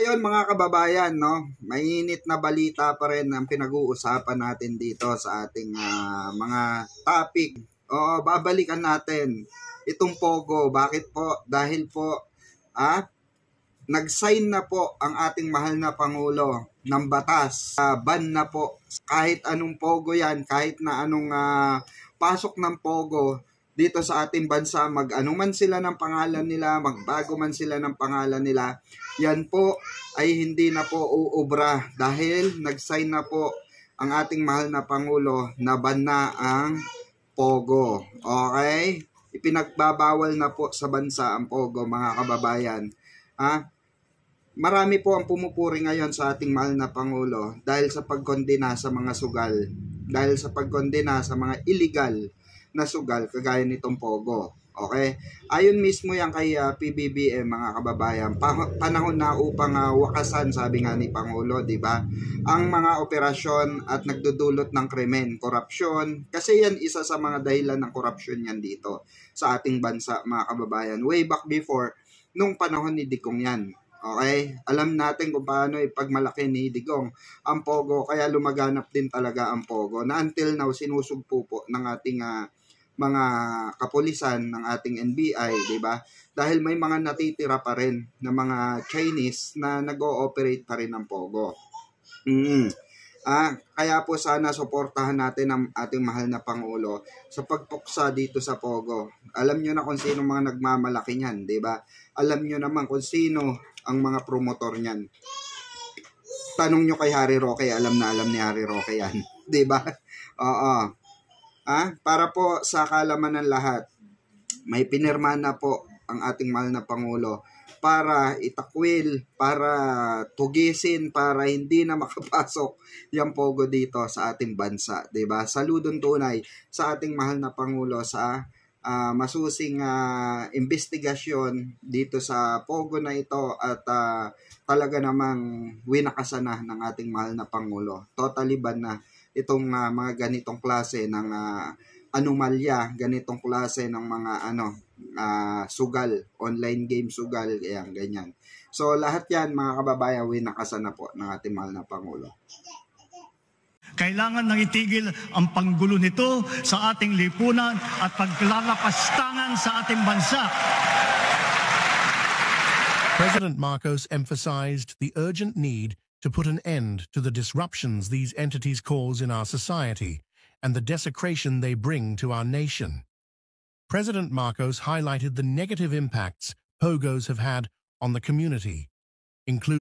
ngayon mga kababayan, no, mainit na balita pa rin ang pinag-uusapan natin dito sa ating mga topic. Oo, babalikan natin itong Pogo. Bakit po? Dahil po, nag-sign na po ang ating mahal na Pangulo ng batas. Ban na po kahit anong Pogo yan, kahit na anong pasok ng Pogo dito sa ating bansa, mag-ano man sila ng pangalan nila, magbago man sila ng pangalan nila, yan po ay hindi na po uubra dahil nag-sign na po ang ating mahal na Pangulo na ban na ang Pogo. Okay? Ipinagbabawal na po sa bansa ang Pogo, mga kababayan. Marami po ang pumupuri ngayon sa ating mahal na Pangulo dahil sa pagkondena sa mga sugal, dahil sa pagkondena sa mga illegal na sugal kagaya nitong Pogo. Okay? Ayon mismo yan kay PBBM, mga kababayan, panahon na upang wakasan, sabi nga ni Pangulo, di ba? Ang mga operasyon at nagdudulot ng krimen, korupsyon, kasi yan isa sa mga dahilan ng korupsyon yan dito sa ating bansa, mga kababayan. Way back before, nung panahon ni Digong yan. Okay? Alam natin kung paano ipagmalaki ni Digong ang Pogo, kaya lumaganap din talaga ang Pogo na until now sinusugpo po ng ating mga kapulisan, ng ating NBI, di ba? Dahil may mga natitira pa rin na mga Chinese na nag-ooperate pa rin ng Pogo. Kaya po sana suportahan natin ang ating mahal na Pangulo sa pagpuksa dito sa Pogo. Alam nyo na kung sino mga nagmamalaki niyan, di ba? Alam nyo naman kung sino ang mga promotor niyan. Tanong nyo kay Harry Roque, alam na alam ni Harry Roque yan, di ba? Oo. Para po sa kaalaman ng lahat, may pinirma na po ang ating mahal na Pangulo para itakwil, para tugisin, para hindi na makapasok yung Pogo dito sa ating bansa, 'di ba? Saludon tunay sa ating mahal na Pangulo sa masusing investigasyon dito sa Pogo na ito at talaga namang winakasan na ng ating mahal na Pangulo. Totally ban na itong mga ganitong klase ng anomalya, ganitong klase ng mga sugal, online game sugal, ganyan. So lahat yan, mga kababayan, winakasan na po ng ating mahal na Pangulo. Kailangan nang itigil ang panggulo nito sa ating lipunan at paglalapastangan sa ating bansa. President Marcos emphasized the urgent need to put an end to the disruptions these entities cause in our society and the desecration they bring to our nation. President Marcos highlighted the negative impacts POGOs have had on the community, including